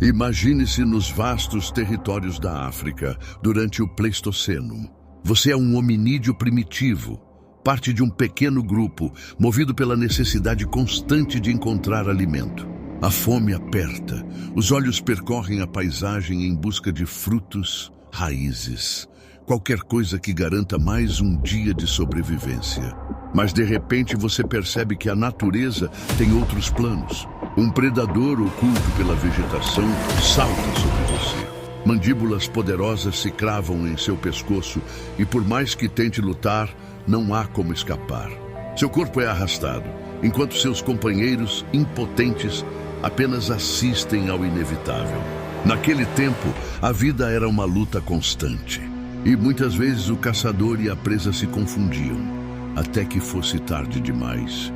Imagine-se nos vastos territórios da África durante o Pleistoceno. Você é um hominídeo primitivo, parte de um pequeno grupo, movido pela necessidade constante de encontrar alimento. A fome aperta, os olhos percorrem a paisagem em busca de frutos, raízes, qualquer coisa que garanta mais um dia de sobrevivência. Mas de repente você percebe que a natureza tem outros planos. Um predador oculto pela vegetação salta sobre você. Mandíbulas poderosas se cravam em seu pescoço e por mais que tente lutar, não há como escapar. Seu corpo é arrastado, enquanto seus companheiros, impotentes, apenas assistem ao inevitável. Naquele tempo, a vida era uma luta constante. E muitas vezes o caçador e a presa se confundiam, até que fosse tarde demais.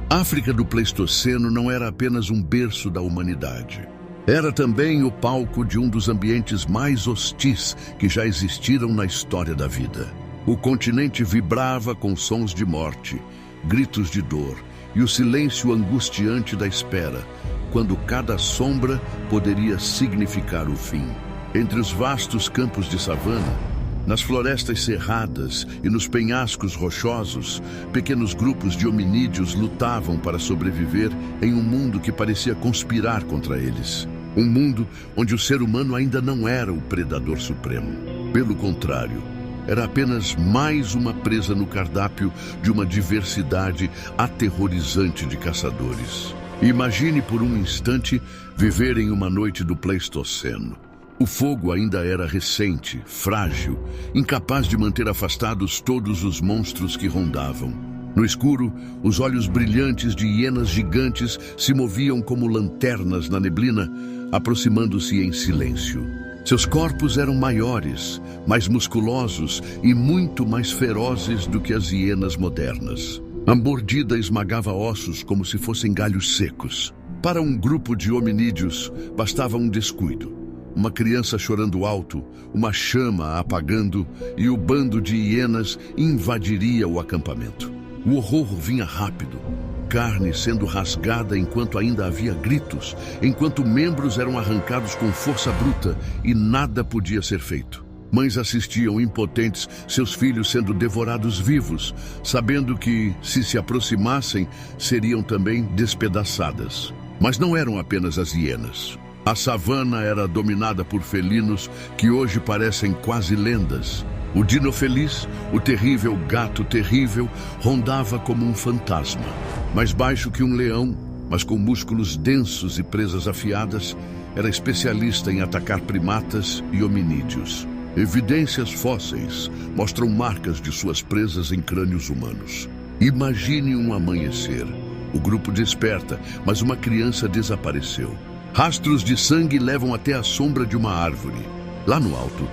A África do Pleistoceno não era apenas um berço da humanidade. Era também o palco de um dos ambientes mais hostis que já existiram na história da vida. O continente vibrava com sons de morte, gritos de dor e o silêncio angustiante da espera, quando cada sombra poderia significar o fim. Entre os vastos campos de savana, nas florestas cerradas e nos penhascos rochosos, pequenos grupos de hominídeos lutavam para sobreviver em um mundo que parecia conspirar contra eles. Um mundo onde o ser humano ainda não era o predador supremo. Pelo contrário, era apenas mais uma presa no cardápio de uma diversidade aterrorizante de caçadores. Imagine por um instante viver em uma noite do Pleistoceno. O fogo ainda era recente, frágil, incapaz de manter afastados todos os monstros que rondavam. No escuro, os olhos brilhantes de hienas gigantes se moviam como lanternas na neblina, aproximando-se em silêncio. Seus corpos eram maiores, mais musculosos e muito mais ferozes do que as hienas modernas. A mordida esmagava ossos como se fossem galhos secos. Para um grupo de hominídeos, bastava um descuido. Uma criança chorando alto, uma chama apagando e o bando de hienas invadiria o acampamento. O horror vinha rápido, carne sendo rasgada enquanto ainda havia gritos, enquanto membros eram arrancados com força bruta e nada podia ser feito. Mães assistiam impotentes seus filhos sendo devorados vivos, sabendo que, se aproximassem, seriam também despedaçadas. Mas não eram apenas as hienas. A savana era dominada por felinos que hoje parecem quase lendas. O dino feliz, o terrível gato terrível, rondava como um fantasma. Mais baixo que um leão, mas com músculos densos e presas afiadas, era especialista em atacar primatas e hominídeos. Evidências fósseis mostram marcas de suas presas em crânios humanos. Imagine um amanhecer. O grupo desperta, mas uma criança desapareceu. Rastros de sangue levam até a sombra de uma árvore. Lá no alto,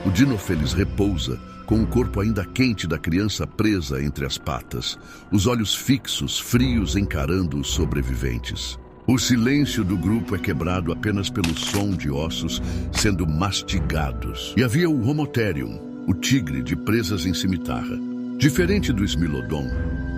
o dino feliz repousa, com o corpo ainda quente da criança presa entre as patas, os olhos fixos, frios, encarando os sobreviventes. O silêncio do grupo é quebrado apenas pelo som de ossos sendo mastigados. E havia o Homotherium, o tigre de presas em cimitarra. Diferente do Smilodon,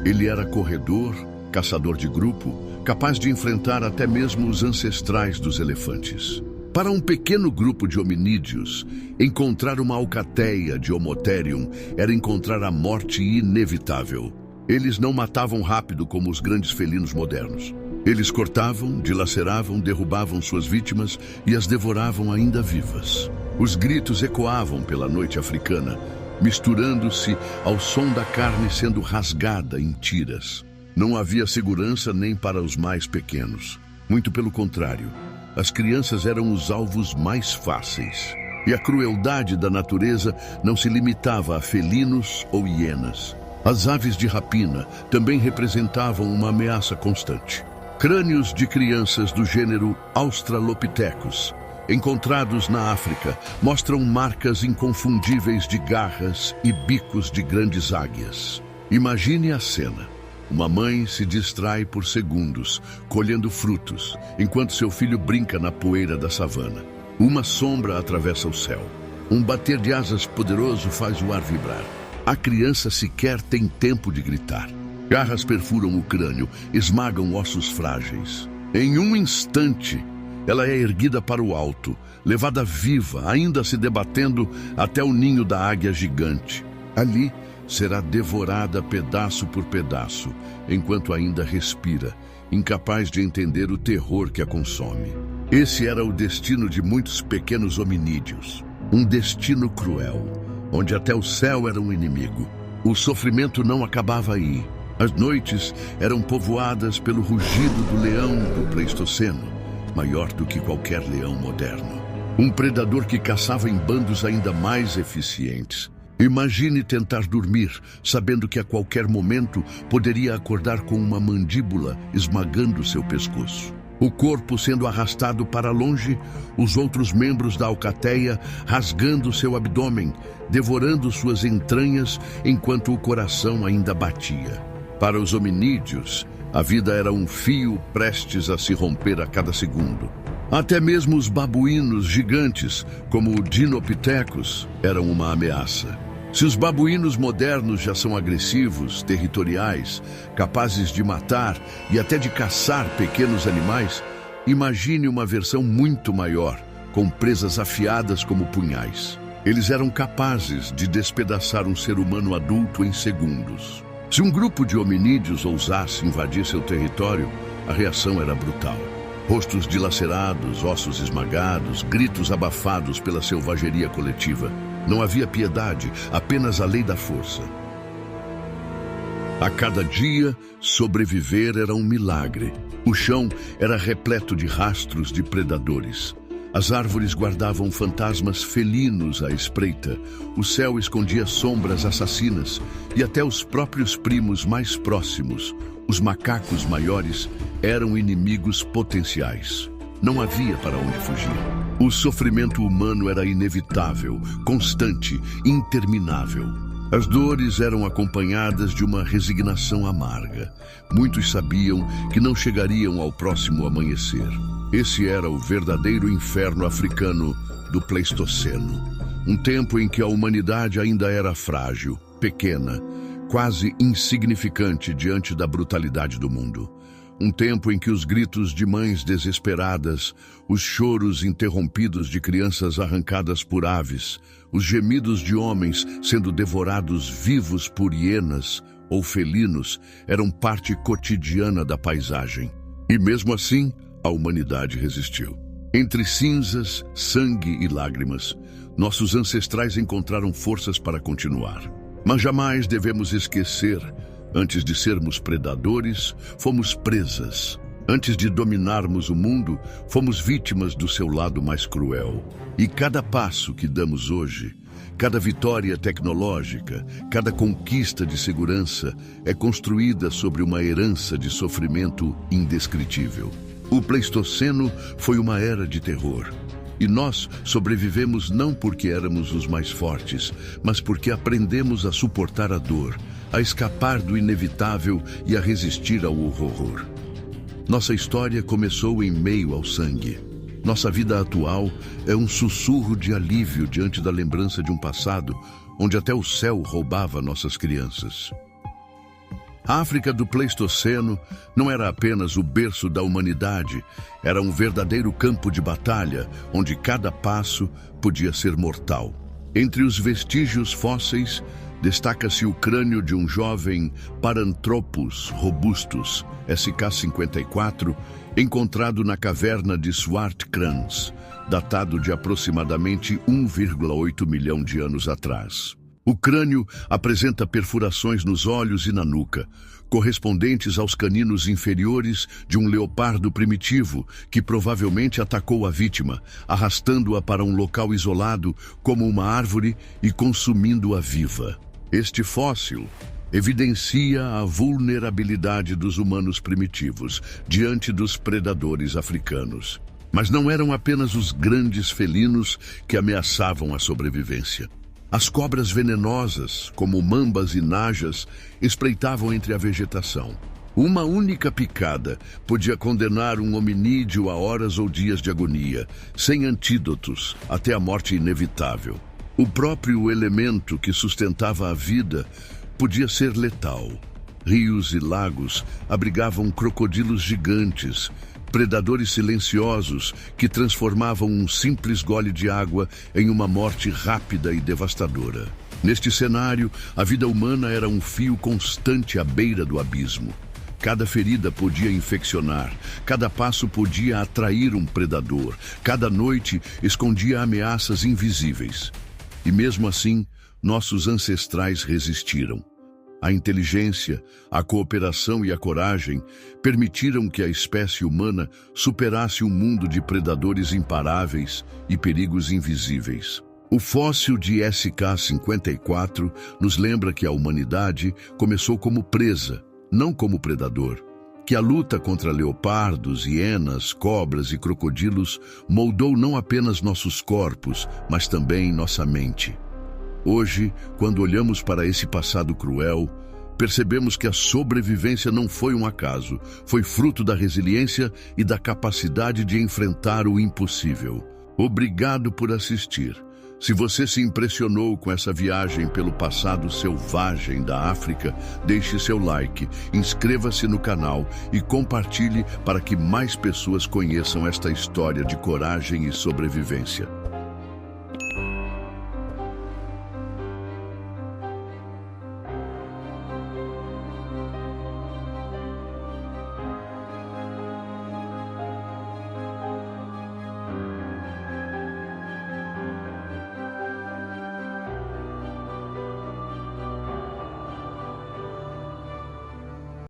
ele era corredor, caçador de grupo, capaz de enfrentar até mesmo os ancestrais dos elefantes. Para um pequeno grupo de hominídeos, encontrar uma alcateia de Homotherium era encontrar a morte inevitável. Eles não matavam rápido como os grandes felinos modernos. Eles cortavam, dilaceravam, derrubavam suas vítimas e as devoravam ainda vivas. Os gritos ecoavam pela noite africana, misturando-se ao som da carne sendo rasgada em tiras. Não havia segurança nem para os mais pequenos. Muito pelo contrário, as crianças eram os alvos mais fáceis. E a crueldade da natureza não se limitava a felinos ou hienas. As aves de rapina também representavam uma ameaça constante. Crânios de crianças do gênero Australopithecus, encontrados na África, mostram marcas inconfundíveis de garras e bicos de grandes águias. Imagine a cena. Uma mãe se distrai por segundos, colhendo frutos, enquanto seu filho brinca na poeira da savana. Uma sombra atravessa o céu. Um bater de asas poderoso faz o ar vibrar. A criança sequer tem tempo de gritar. Garras perfuram o crânio, esmagam ossos frágeis. Em um instante, Ela é erguida para o alto, levada viva, ainda se debatendo até o ninho da águia gigante. Ali será devorada pedaço por pedaço, enquanto ainda respira, incapaz de entender o terror que a consome. Esse era o destino de muitos pequenos hominídeos. Um destino cruel, onde até o céu era um inimigo. O sofrimento não acabava aí. As noites eram povoadas pelo rugido do leão do Pleistoceno, maior do que qualquer leão moderno. Um predador que caçava em bandos ainda mais eficientes. Imagine tentar dormir, sabendo que a qualquer momento poderia acordar com uma mandíbula esmagando seu pescoço. O corpo sendo arrastado para longe, os outros membros da alcateia rasgando seu abdômen, devorando suas entranhas enquanto o coração ainda batia. Para os hominídeos, a vida era um fio prestes a se romper a cada segundo. Até mesmo os babuínos gigantes, como o Dinopithecus, eram uma ameaça. Se os babuínos modernos já são agressivos, territoriais, capazes de matar e até de caçar pequenos animais, imagine uma versão muito maior, com presas afiadas como punhais. Eles eram capazes de despedaçar um ser humano adulto em segundos. Se um grupo de hominídeos ousasse invadir seu território, a reação era brutal. Rostos dilacerados, ossos esmagados, gritos abafados pela selvageria coletiva. Não havia piedade, apenas a lei da força. A cada dia, sobreviver era um milagre. O chão era repleto de rastros de predadores. As árvores guardavam fantasmas felinos à espreita. O céu escondia sombras assassinas. E até os próprios primos mais próximos, os macacos maiores, eram inimigos potenciais. Não havia para onde fugir. O sofrimento humano era inevitável, constante, interminável. As dores eram acompanhadas de uma resignação amarga. Muitos sabiam que não chegariam ao próximo amanhecer. Esse era o verdadeiro inferno africano do Pleistoceno. Um tempo em que a humanidade ainda era frágil, pequena, quase insignificante diante da brutalidade do mundo. Um tempo em que os gritos de mães desesperadas, os choros interrompidos de crianças arrancadas por aves, os gemidos de homens sendo devorados vivos por hienas ou felinos eram parte cotidiana da paisagem. E mesmo assim, a humanidade resistiu. Entre cinzas, sangue e lágrimas, nossos ancestrais encontraram forças para continuar. Mas jamais devemos esquecer: antes de sermos predadores, fomos presas. Antes de dominarmos o mundo, fomos vítimas do seu lado mais cruel. E cada passo que damos hoje, cada vitória tecnológica, cada conquista de segurança é construída sobre uma herança de sofrimento indescritível. O Pleistoceno foi uma era de terror. E nós sobrevivemos não porque éramos os mais fortes, mas porque aprendemos a suportar a dor, a escapar do inevitável e a resistir ao horror. Nossa história começou em meio ao sangue. Nossa vida atual é um sussurro de alívio diante da lembrança de um passado onde até o céu roubava nossas crianças. A África do Pleistoceno não era apenas o berço da humanidade, era um verdadeiro campo de batalha, onde cada passo podia ser mortal. Entre os vestígios fósseis, destaca-se o crânio de um jovem Paranthropus robustus, SK-54, encontrado na caverna de Swartkrans, datado de aproximadamente 1,8 milhão de anos atrás. O crânio apresenta perfurações nos olhos e na nuca, correspondentes aos caninos inferiores de um leopardo primitivo que provavelmente atacou a vítima, arrastando-a para um local isolado como uma árvore e consumindo-a viva. Este fóssil evidencia a vulnerabilidade dos humanos primitivos diante dos predadores africanos. Mas não eram apenas os grandes felinos que ameaçavam a sobrevivência. As cobras venenosas, como mambas e najas, espreitavam entre a vegetação. Uma única picada podia condenar um hominídeo a horas ou dias de agonia, sem antídotos, até a morte inevitável. O próprio elemento que sustentava a vida podia ser letal. Rios e lagos abrigavam crocodilos gigantes, Predadores silenciosos que transformavam um simples gole de água em uma morte rápida e devastadora. Neste cenário, a vida humana era um fio constante à beira do abismo. Cada ferida podia infeccionar, cada passo podia atrair um predador, cada noite escondia ameaças invisíveis. E mesmo assim, nossos ancestrais resistiram. A inteligência, a cooperação e a coragem permitiram que a espécie humana superasse um mundo de predadores imparáveis e perigos invisíveis. O fóssil de SK-54 nos lembra que a humanidade começou como presa, não como predador, que a luta contra leopardos, hienas, cobras e crocodilos moldou não apenas nossos corpos, mas também nossa mente. Hoje, quando olhamos para esse passado cruel, percebemos que a sobrevivência não foi um acaso, foi fruto da resiliência e da capacidade de enfrentar o impossível. Obrigado por assistir. Se você se impressionou com essa viagem pelo passado selvagem da África, deixe seu like, inscreva-se no canal e compartilhe para que mais pessoas conheçam esta história de coragem e sobrevivência.